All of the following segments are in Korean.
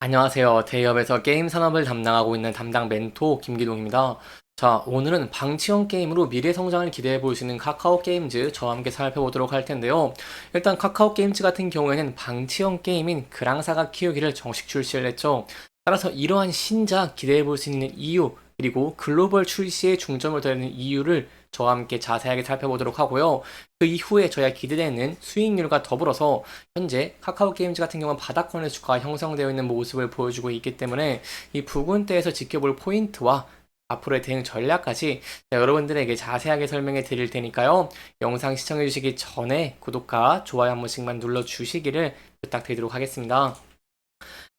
안녕하세요. 대기업에서 게임 산업을 담당하고 있는 담당 멘토 김기동입니다. 자, 오늘은 방치형 게임으로 미래 성장을 기대해 볼 수 있는 카카오 게임즈 저와 함께 살펴보도록 할 텐데요. 일단 카카오 게임즈 같은 경우에는 방치형 게임인 그랑사가 키우기를 정식 출시를 했죠. 따라서 이러한 신작 기대해 볼 수 있는 이유, 그리고 글로벌 출시에 중점을 두는 이유를 저와 함께 자세하게 살펴보도록 하고요. 그 이후에 저희가 기대되는 수익률과 더불어서 현재 카카오 게임즈 같은 경우는 바닥권의 주가가 형성되어 있는 모습을 보여주고 있기 때문에 이 부분대에서 지켜볼 포인트와 앞으로의 대응 전략까지 여러분들에게 자세하게 설명해 드릴 테니까요. 영상 시청해 주시기 전에 구독과 좋아요 한 번씩만 눌러 주시기를 부탁드리도록 하겠습니다.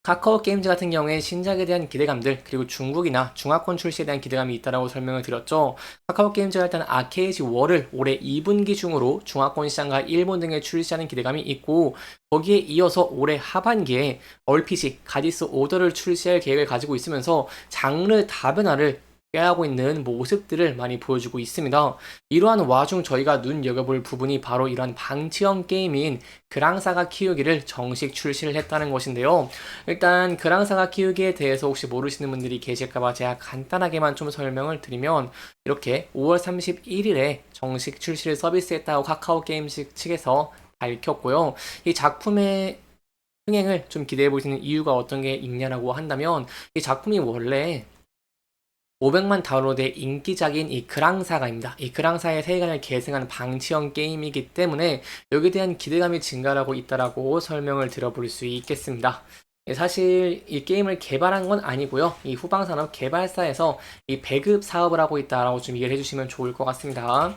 카카오 게임즈 같은 경우에 신작에 대한 기대감들, 그리고 중국이나 중화권 출시에 대한 기대감이 있다라고 설명을 드렸죠. 카카오 게임즈가 일단 아케이지 월을 올해 2분기 중으로 중화권 시장과 일본 등에 출시하는 기대감이 있고, 거기에 이어서 올해 하반기에 RPG 가디스 오더를 출시할 계획을 가지고 있으면서 장르 다변화를 꾀하고 있는 모습들을 많이 보여주고 있습니다. 이러한 와중 저희가 눈여겨볼 부분이 바로 이러한 방치형 게임인 그랑사가 키우기를 정식 출시를 했다는 것인데요. 일단 그랑사가 키우기에 대해서 혹시 모르시는 분들이 계실까봐 제가 간단하게만 좀 설명을 드리면, 이렇게 5월 31일에 정식 출시를 서비스했다고 카카오 게임즈 측에서 밝혔고요. 이 작품의 흥행을 좀 기대해 보시는 이유가 어떤 게 있냐라고 한다면, 이 작품이 원래 500만 다운로드의 인기작인 이 그랑사가입니다. 이 그랑사의 세계관을 계승한 방치형 게임이기 때문에 여기에 대한 기대감이 증가하고 있다라고 설명을 드려볼 수 있겠습니다. 사실 이 게임을 개발한 건 아니고요. 이 후방산업 개발사에서 이 배급 사업을 하고 있다라고 좀 이해를 해주시면 좋을 것 같습니다.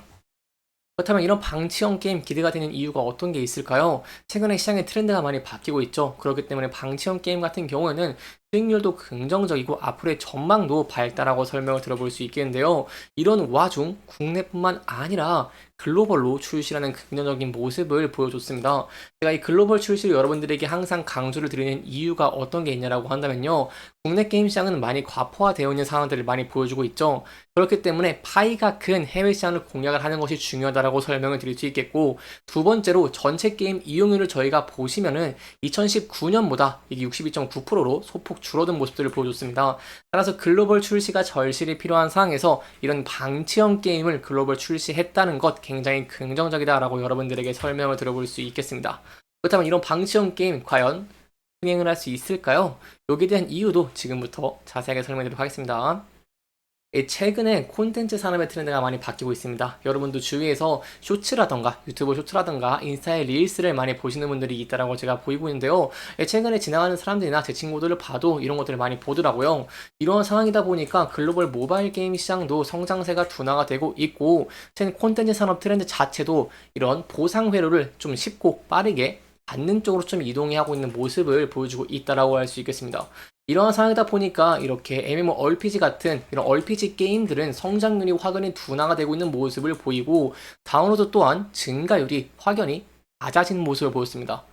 그렇다면 이런 방치형 게임 기대가 되는 이유가 어떤 게 있을까요? 최근에 시장의 트렌드가 많이 바뀌고 있죠. 그렇기 때문에 방치형 게임 같은 경우에는 수익률도 긍정적이고 앞으로의 전망도 밝다라고 설명을 들어볼 수 있겠는데요. 이런 와중 국내뿐만 아니라 글로벌로 출시라는 긍정적인 모습을 보여줬습니다. 제가 이 글로벌 출시를 여러분들에게 항상 강조를 드리는 이유가 어떤 게 있냐라고 한다면요. 국내 게임 시장은 많이 과포화되어 있는 상황들을 많이 보여주고 있죠. 그렇기 때문에 파이가 큰 해외 시장을 공략을 하는 것이 중요하다라고 설명을 드릴 수 있겠고, 두 번째로 전체 게임 이용률을 저희가 보시면은 2019년보다 이게 62.9%로 소폭 줄어든 모습들을 보여줬습니다. 따라서 글로벌 출시가 절실히 필요한 상황에서 이런 방치형 게임을 글로벌 출시했다는 것 굉장히 긍정적이다라고 여러분들에게 설명을 들어볼 수 있겠습니다. 그렇다면 이런 방치형 게임 과연 흥행을 할 수 있을까요? 여기에 대한 이유도 지금부터 자세하게 설명드리도록 하겠습니다. 최근에 콘텐츠 산업의 트렌드가 많이 바뀌고 있습니다. 여러분도 주위에서 쇼츠라던가 유튜브 쇼츠라던가 인스타의 릴스를 많이 보시는 분들이 있다라고 제가 보이고 있는데요. 최근에 지나가는 사람들이나 제 친구들을 봐도 이런 것들을 많이 보더라고요. 이런 상황이다 보니까 글로벌 모바일 게임 시장도 성장세가 둔화가 되고 있고, 콘텐츠 산업 트렌드 자체도 이런 보상 회로를 좀 쉽고 빠르게 받는 쪽으로 좀 이동해 하고 있는 모습을 보여주고 있다라고 할 수 있겠습니다. 이러한 상황이다 보니까 이렇게 MMORPG 같은 이런 RPG 게임들은 성장률이 확연히 둔화가 되고 있는 모습을 보이고, 다운로드 또한 증가율이 확연히 낮아진 모습을 보였습니다.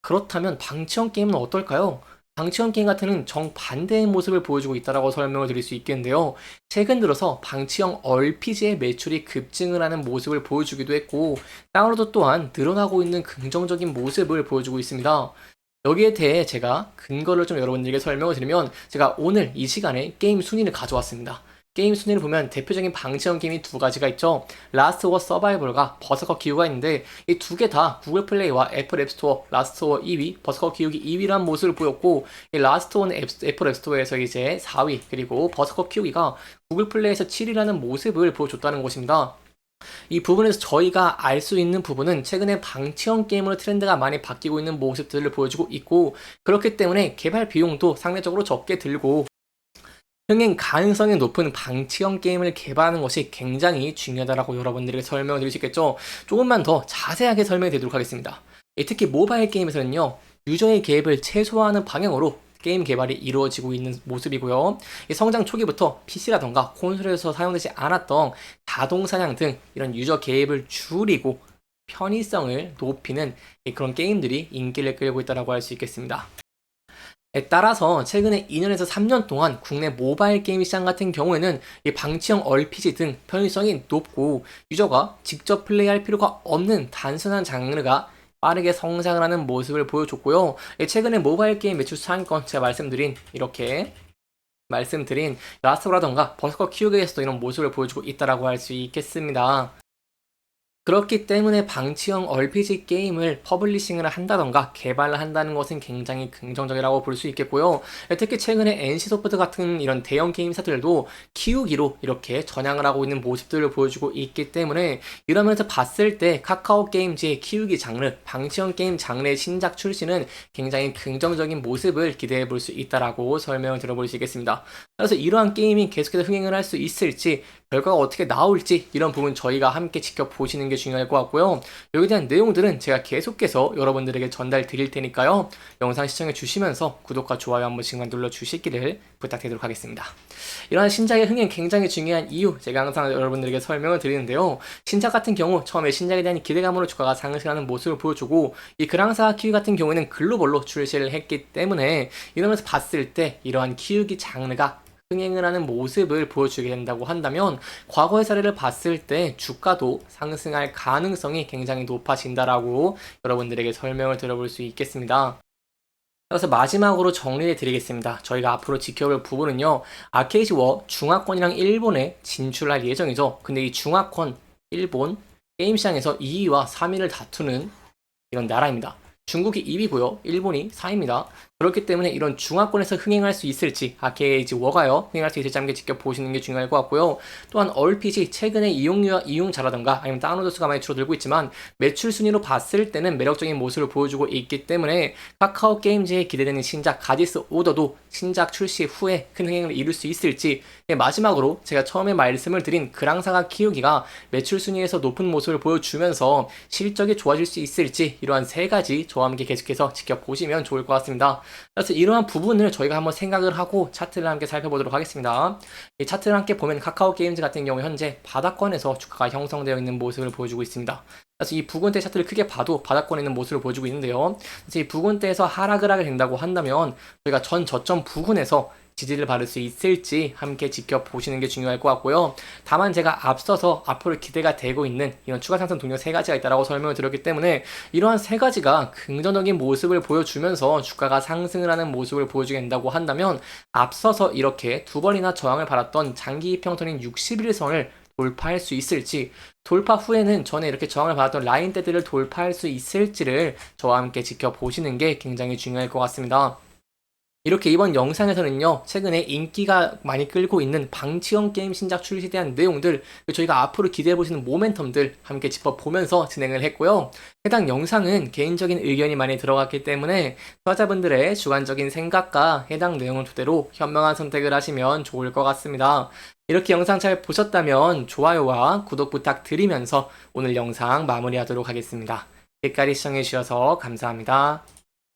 그렇다면 방치형 게임은 어떨까요? 방치형 게임 같은 정반대의 모습을 보여주고 있다고 설명을 드릴 수 있겠는데요. 최근 들어서 방치형 RPG의 매출이 급증을 하는 모습을 보여주기도 했고, 다운로드 또한 늘어나고 있는 긍정적인 모습을 보여주고 있습니다. 여기에 대해 제가 근거를 좀 여러분들에게 설명을 드리면, 제가 오늘 이 시간에 게임 순위를 가져왔습니다. 게임 순위를 보면 대표적인 방치형 게임이 두 가지가 있죠. 라스트 오어 서바이벌과 버서커 기우가 있는데, 이 두 개 다 구글 플레이와 애플 앱스토어 라스트 오어 2위, 버서커 키우기 2위라는 모습을 보였고, 이 라스트 오어는 애플 앱스토어에서 이제 4위, 그리고 버서커 키우기가 구글 플레이에서 7위라는 모습을 보여줬다는 것입니다. 이 부분에서 저희가 알 수 있는 부분은 최근에 방치형 게임으로 트렌드가 많이 바뀌고 있는 모습들을 보여주고 있고, 그렇기 때문에 개발 비용도 상대적으로 적게 들고 흥행 가능성이 높은 방치형 게임을 개발하는 것이 굉장히 중요하다고 여러분들에게 설명을 드릴 수 있겠죠. 조금만 더 자세하게 설명해 드리도록 하겠습니다. 특히 모바일 게임에서는요, 유저의 개입을 최소화하는 방향으로 게임 개발이 이루어지고 있는 모습이고요. 성장 초기부터 PC라던가 콘솔에서 사용되지 않았던 자동 사냥 등 이런 유저 개입을 줄이고 편의성을 높이는 그런 게임들이 인기를 끌고 있다고 할 수 있겠습니다. 따라서 최근에 2년에서 3년 동안 국내 모바일 게임 시장 같은 경우에는 이 방치형 RPG 등 편의성이 높고 유저가 직접 플레이할 필요가 없는 단순한 장르가 빠르게 성장을 하는 모습을 보여줬고요. 최근에 모바일 게임 매출 상위권 제가 말씀드린 라스트라던가 버스커 키우기에서도 이런 모습을 보여주고 있다라고 할 수 있겠습니다. 그렇기 때문에 방치형 RPG 게임을 퍼블리싱을 한다던가 개발을 한다는 것은 굉장히 긍정적이라고 볼 수 있겠고요. 특히 최근에 NC소프트 같은 이런 대형 게임사들도 키우기로 이렇게 전향을 하고 있는 모습들을 보여주고 있기 때문에 이러면서 봤을 때 카카오 게임즈의 키우기 장르, 방치형 게임 장르의 신작 출시는 굉장히 긍정적인 모습을 기대해 볼 수 있다라고 설명을 들어볼 수 있겠습니다. 그래서 이러한 게임이 계속해서 흥행을 할 수 있을지 결과가 어떻게 나올지 이런 부분 저희가 함께 지켜보시는 게 중요할 것 같고요. 여기에 대한 내용들은 제가 계속해서 여러분들에게 전달 드릴 테니까요. 영상 시청해 주시면서 구독과 좋아요 한 번씩만 눌러주시기를 부탁드리도록 하겠습니다. 이러한 신작의 흥행 굉장히 중요한 이유 제가 항상 여러분들에게 설명을 드리는데요. 신작 같은 경우 처음에 신작에 대한 기대감으로 주가가 상승하는 모습을 보여주고 이 그랑사 키우기 같은 경우에는 글로벌로 출시를 했기 때문에 이러면서 봤을 때 이러한 키우기 장르가 흥행을 하는 모습을 보여주게 된다고 한다면 과거의 사례를 봤을 때 주가도 상승할 가능성이 굉장히 높아진다라고 여러분들에게 설명을 드려볼 수 있겠습니다. 그래서 마지막으로 정리해 드리겠습니다. 저희가 앞으로 지켜볼 부분은요. 아케이지 워 중화권이랑 일본에 진출할 예정이죠. 근데 이 중화권 일본 게임 시장에서 2위와 3위를 다투는 이런 나라입니다. 중국이 2위고요. 일본이 4위입니다. 그렇기 때문에 이런 중화권에서 흥행할 수 있을지 아케이지 워가요 흥행할 수 있을지 함께 지켜보시는 게 중요할 것 같고요. 또한 얼핏이 최근에 이용자라던가 아니면 다운로드 수가 많이 줄어들고 있지만 매출 순위로 봤을 때는 매력적인 모습을 보여주고 있기 때문에 카카오 게임즈에 기대되는 신작 가디스 오더도 신작 출시 후에 큰 흥행을 이룰 수 있을지 마지막으로 제가 처음에 말씀을 드린 그랑사가 키우기가 매출 순위에서 높은 모습을 보여주면서 실적이 좋아질 수 있을지 이러한 세 가지 저와 함께 계속해서 지켜보시면 좋을 것 같습니다. 그래서 이러한 부분을 저희가 한번 생각을 하고 차트를 함께 살펴보도록 하겠습니다. 이 차트를 함께 보면 카카오 게임즈 같은 경우 현재 바닥권에서 주가가 형성되어 있는 모습을 보여주고 있습니다. 그래서 이 부근대 차트를 크게 봐도 바닥권에 있는 모습을 보여주고 있는데요. 그래서 이 부근대에서 하락을 하게 된다고 한다면 저희가 전 저점 부근에서 지지를 받을 수 있을지 함께 지켜보시는 게 중요할 것 같고요. 다만 제가 앞서서 앞으로 기대가 되고 있는 이런 추가 상승 동력 세 가지가 있다고 설명을 드렸기 때문에 이러한 세 가지가 긍정적인 모습을 보여주면서 주가가 상승을 하는 모습을 보여주게 된다고 한다면 앞서서 이렇게 두 번이나 저항을 받았던 장기 평선인 61선을 돌파할 수 있을지 돌파 후에는 전에 이렇게 저항을 받았던 라인대들을 돌파할 수 있을지를 저와 함께 지켜보시는 게 굉장히 중요할 것 같습니다. 이렇게 이번 영상에서는요, 최근에 인기가 많이 끌고 있는 방치형 게임 신작 출시에 대한 내용들, 저희가 앞으로 기대해보시는 모멘텀들 함께 짚어보면서 진행을 했고요. 해당 영상은 개인적인 의견이 많이 들어갔기 때문에 투자자분들의 주관적인 생각과 해당 내용을 토대로 현명한 선택을 하시면 좋을 것 같습니다. 이렇게 영상 잘 보셨다면 좋아요와 구독 부탁드리면서 오늘 영상 마무리하도록 하겠습니다. 끝까지 시청해주셔서 감사합니다.